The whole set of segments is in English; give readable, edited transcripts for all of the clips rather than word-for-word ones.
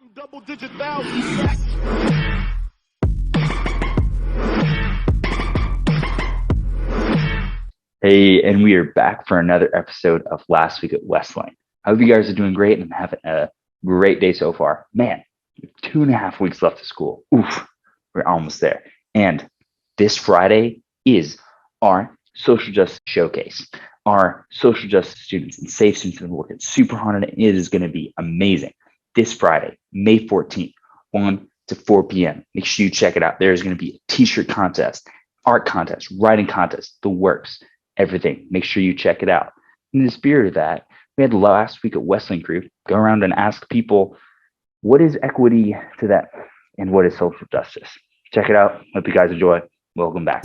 Double-digit thousands. Hey, and we are back for another episode of Last Week at Westlane. I hope you guys are doing great and having a great day so far. Man, 2.5 weeks left of school. Oof, we're almost there. And this Friday is our social justice showcase. Our social justice students and safe students have been working super hard on it. It is going to be amazing. This Friday, May 14th, 1 to 4 p.m. Make sure you check it out. There's going to be a t-shirt contest, art contest, writing contest, the works, everything. Make sure you check it out. In the spirit of that, we had Last Week at Westlane crew go around and ask people, what is equity to them and what is social justice? Check it out. Hope you guys enjoy. Welcome back.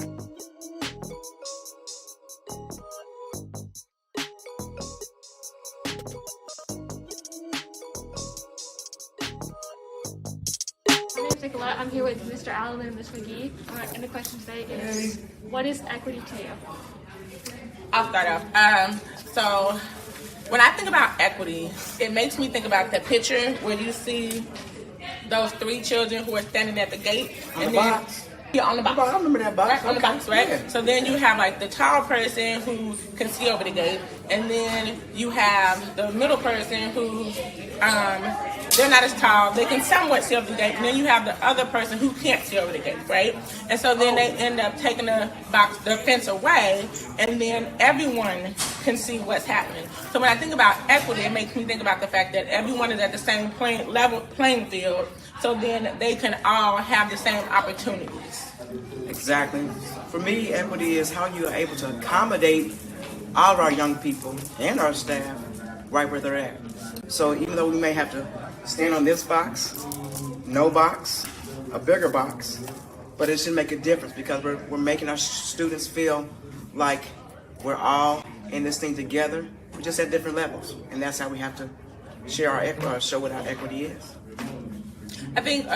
I'm here with Mr. Allen and Ms. McGee, and the question today is, what is equity to you? I'll start off. So when I think about equity, it makes me think about the picture where you see those 3 children who are standing at the gate. On the box. Yeah, on the box. I remember that box. Right, on the box, right? Yeah. So then you have like the tall person who can see over the gate, and then you have the middle person who they're not as tall, they can somewhat see over the gate, and then you have the other person who can't see over the gate, right? And so then they end up taking the fence away, and then everyone can see what's happening. So when I think about equity, it makes me think about the fact that everyone is at the same playing field, so then they can all have the same opportunities. Exactly. For me, equity is how you are able to accommodate all of our young people and our staff right where they're at. So even though we may have to stand on this box, no box, a bigger box, but it should make a difference because we're making our students feel like we're all in this thing together. We're just at different levels, and that's how we have to share our equity, or show what our equity is. I think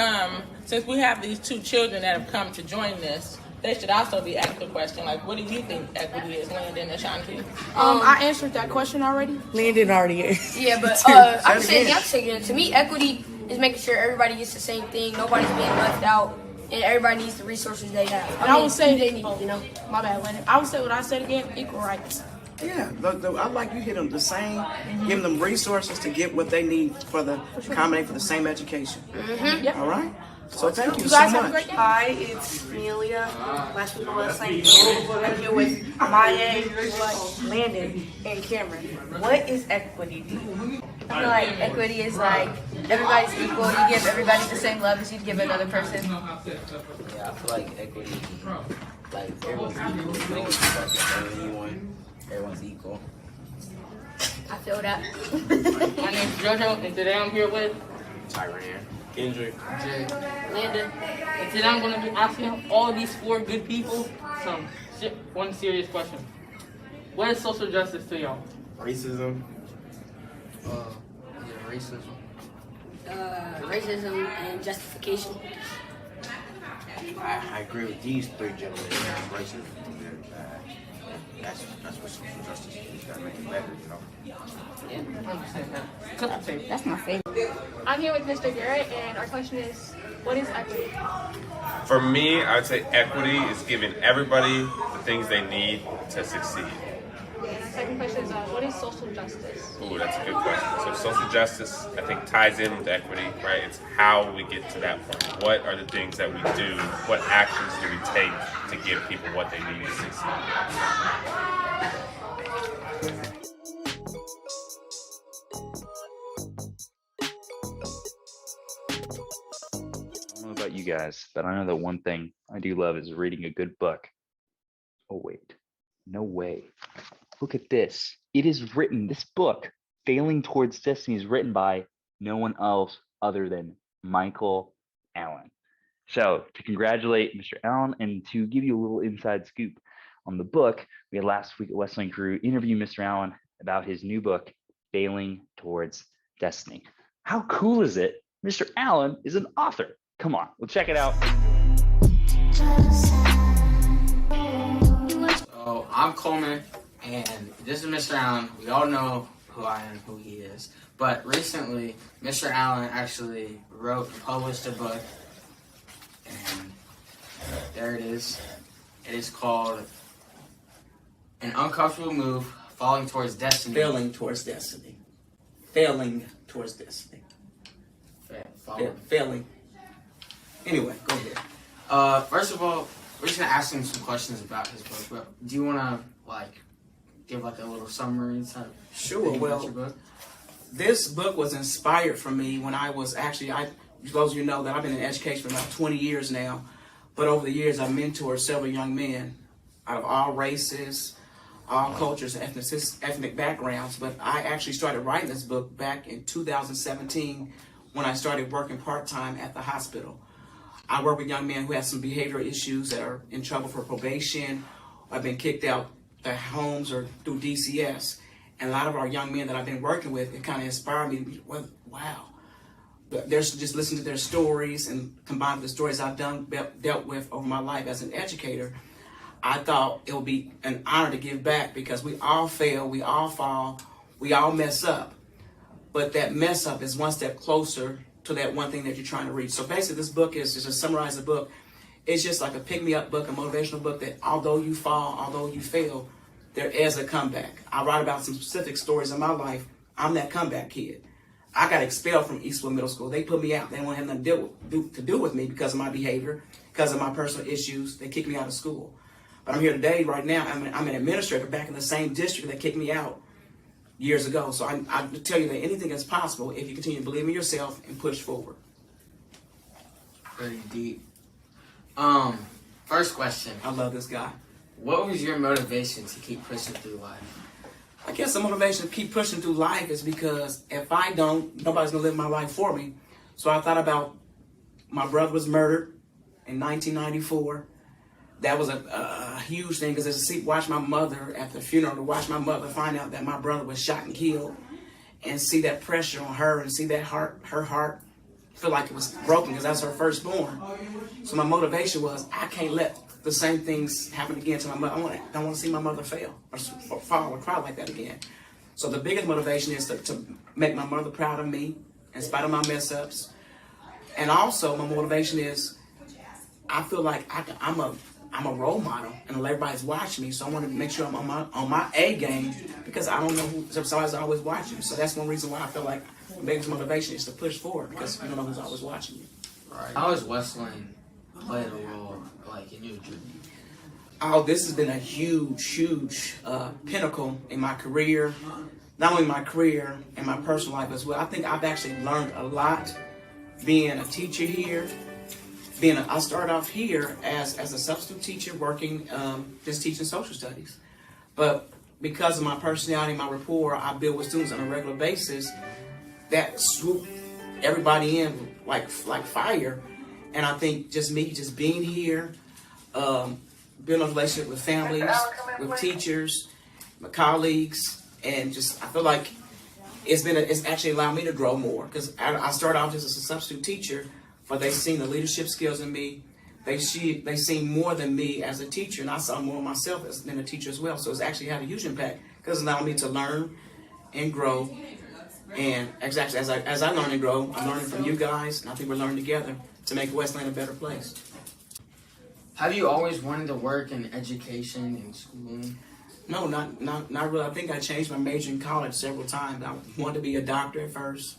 since we have these 2 children that have come to join this, they should also be asked the question, like, what do you think equity is, Landon and Ashanti? I answered that question already. Landon already is. Yeah, but I'm saying it. To me, equity is making sure everybody gets the same thing, nobody's being left out, and everybody needs the resources they have. I would say they need, my bad, Landon. I would say what I said again, equal rights. Yeah, I like you hit them the same, giving them resources to get what they need for the accommodate for the same education. Yep. All right. So thank you You so guys have a much. great day. Hi, it's Amelia, Last Week at Westlane. I'm here with Maya, Landon, and Cameron. What is equity to you? I feel like equity is like everybody's equal. You give everybody the same love as you'd give another person. Yeah, I feel like equity, like everyone's equal. No one's better anyone. Everyone's equal. I feel that. My name's JoJo, and today I'm here with Tyran, Kendrick, Jay, Landon, and today I'm going to be asking all these 4 good people one serious question. What is social justice to y'all? racism. Racism. Racism and justification. I agree with these 3 gentlemen. Racism. That's what social justice is. You gotta make it better, you know. Yeah, I understand that. Cut the tape. That's my favorite. I'm here with Mr. Garrett, and our question is, what is equity? For me, I would say equity is giving everybody the things they need to succeed. Second question is, what is social justice? Ooh, that's a good question. So social justice, I think, ties in with equity, right? It's how we get to that point. What are the things that we do? What actions do we take to give people what they need to succeed? I don't know about you guys, but I know that one thing I do love is reading a good book. Oh, wait. No way. Look at this. It is written, this book, Failing Towards Destiny, is written by no one else other than Michael Allen. So to congratulate Mr. Allen and to give you a little inside scoop on the book, we had Last Week at Westlane crew interview Mr. Allen about his new book, Failing Towards Destiny. How cool is it? Mr. Allen is an author. Come on, we'll check it out. So I'm Coleman, and this is Mr. Allen. We all know who I am, who he is. But recently, Mr. Allen actually wrote and published a book, and there it is. It is called An Uncomfortable Move, Falling Towards Destiny. Failing towards destiny. Failing towards destiny. Failing. Anyway, go ahead. First of all, we're just gonna ask him some questions about his book. But do you wanna give a little summary type? Sure. About Well, your book? this book was inspired for me when I was actually, those of you know that I've been in education for about 20 years now. But over the years, I've mentored several young men out of all races, all cultures, and ethnic backgrounds. But I actually started writing this book back in 2017 when I started working part-time at the hospital. I work with young men who have some behavioral issues that are in trouble for probation, or have been kicked out their homes or through DCS. And a lot of our young men that I've been working with, it kind of inspired me. Well, wow. There's just listen to their stories and combined with the stories I've dealt with over my life as an educator. I thought it would be an honor to give back because we all fail, we all fall, we all mess up. But that mess up is one step closer to that one thing that you're trying to reach. So basically this book is just to summarize the book. It's just like a pick-me-up book, a motivational book that although you fall, although you fail, there is a comeback. I write about some specific stories in my life. I'm that comeback kid. I got expelled from Eastwood Middle School. They put me out. They didn't want to have nothing to do with me because of my behavior, because of my personal issues. They kicked me out of school. But I'm here today, right now. I'm an administrator back in the same district that kicked me out years ago. So I tell you that anything is possible if you continue to believe in yourself and push forward. Pretty deep. First question. I love this guy. What was your motivation to keep pushing through life? I guess the motivation to keep pushing through life is because if I don't, nobody's going to live my life for me. So I thought about my brother was murdered in 1994. That was a huge thing because to watch my mother at the funeral, to watch my mother find out that my brother was shot and killed and see that pressure on her and see that her heart feel like it was broken because that's her firstborn. So my motivation was I can't let the same things happen again to my mother. I don't want to see my mother fail or fall or cry like that again. So the biggest motivation is to make my mother proud of me in spite of my mess ups. And also my motivation is I feel like I'm a role model and everybody's watching me. So I want to make sure I'm on my A game because I don't know who somebody's always watching. So that's one reason why I feel like the biggest motivation is to push forward because you don't know who's always watching you. Right. How has Westlane played a role in your journey? Oh, this has been a huge pinnacle in my career. Not only my career and my personal life as well. I think I've actually learned a lot being a teacher here. I started off here as a substitute teacher working just teaching social studies. But because of my personality and my rapport I build with students on a regular basis, that swooped everybody in like fire. And I think just being here, building a relationship with families, with teachers, my colleagues, and I feel like it's actually allowed me to grow more because I started off just as a substitute teacher, but they've seen the leadership skills in me. They seen more than me as a teacher, and I saw more of myself as a teacher as well. So it's actually had a huge impact because it's allowed me to learn and grow. And exactly as I learn and grow, I'm learning from you guys, and I think we're learning together to make Westlane a better place. Have you always wanted to work in education and schooling? No, not really. I think I changed my major in college several times. I wanted to be a doctor at first.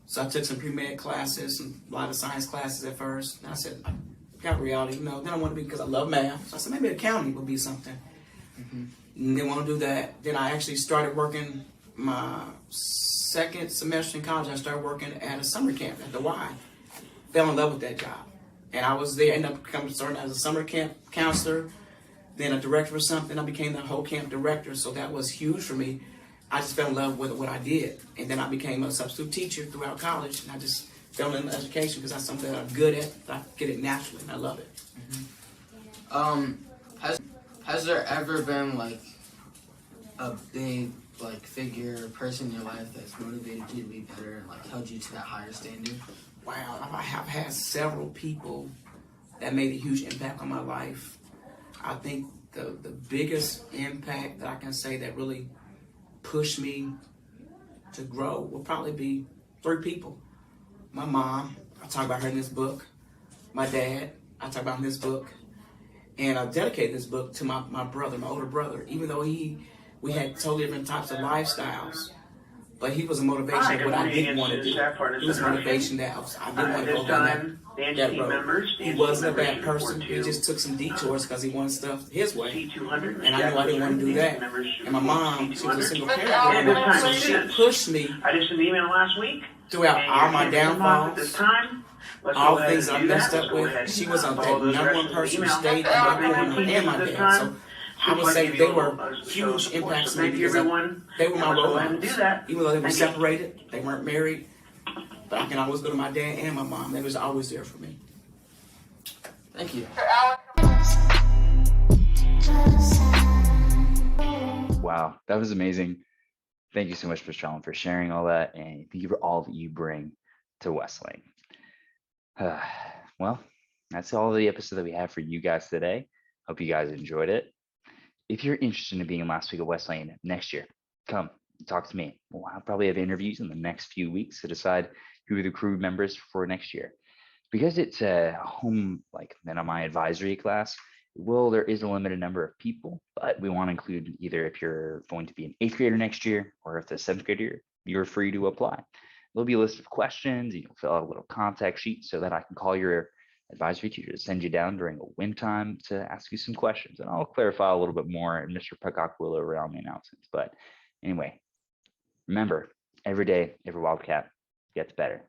So I took some pre-med classes and a lot of science classes at first. And I said, I got reality, then I want to be, because I love math. So I said, maybe accounting would be something. Mm-hmm. And didn't want to do that. Then I actually started working my second semester in college. I started working at a summer camp at the Y. Fell in love with that job. And I was there, ended up starting as a summer camp counselor, then a director or something. I became the whole camp director, so that was huge for me. I just fell in love with what I did. And then I became a substitute teacher throughout college, and I just fell into education because that's something that I'm good at. I get it naturally, and I love it. Mm-hmm. Has there ever been a big figure or person in your life that's motivated you to be better and held you to that higher standard? Wow, I have had several people that made a huge impact on my life. I think the biggest impact that I can say that really pushed me to grow will probably be 3 people. My mom, I talk about her in this book. My dad, I talk about in this book. And I dedicate this book to my brother, my older brother, even though we had totally different types of lifestyles. But he was a motivation of what I didn't want to do. He was a motivation that I didn't want to go down that road. He wasn't a bad person. He just took some detours because he wanted stuff his way. And I knew I didn't want to do that. And my mom, she was a single parent, so she pushed me throughout all my downfalls, all the things I messed up with. She was that number one person who stayed in my corner and my dad. So I would say they were huge impacts on me because they were my role models. Even though they were separated, they weren't married, but I can always go to my dad and my mom. They was always there for me. Thank you. Wow, that was amazing. Thank you so much, Mr. Allen, for sharing all that, and thank you for all that you bring to Westlane. Well, that's all the episode that we have for you guys today. Hope you guys enjoyed it. If you're interested in being in Last Week at Westlane next year, come talk to me. Well, I'll probably have interviews in the next few weeks to decide who are the crew members for next year. Because it's a home, then on my advisory class, well, there is a limited number of people, but we want to include either if you're going to be an 8th grader next year or if the 7th grader, you're free to apply. There'll be a list of questions. You'll fill out a little contact sheet so that I can call your advisory teacher to send you down during a win time to ask you some questions. And I'll clarify a little bit more, and Mr. Peacock will around the announcements. But anyway, remember, every day, every Wildcat gets better.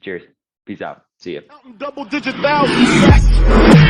Cheers. Peace out. See you. Double-digit thousands.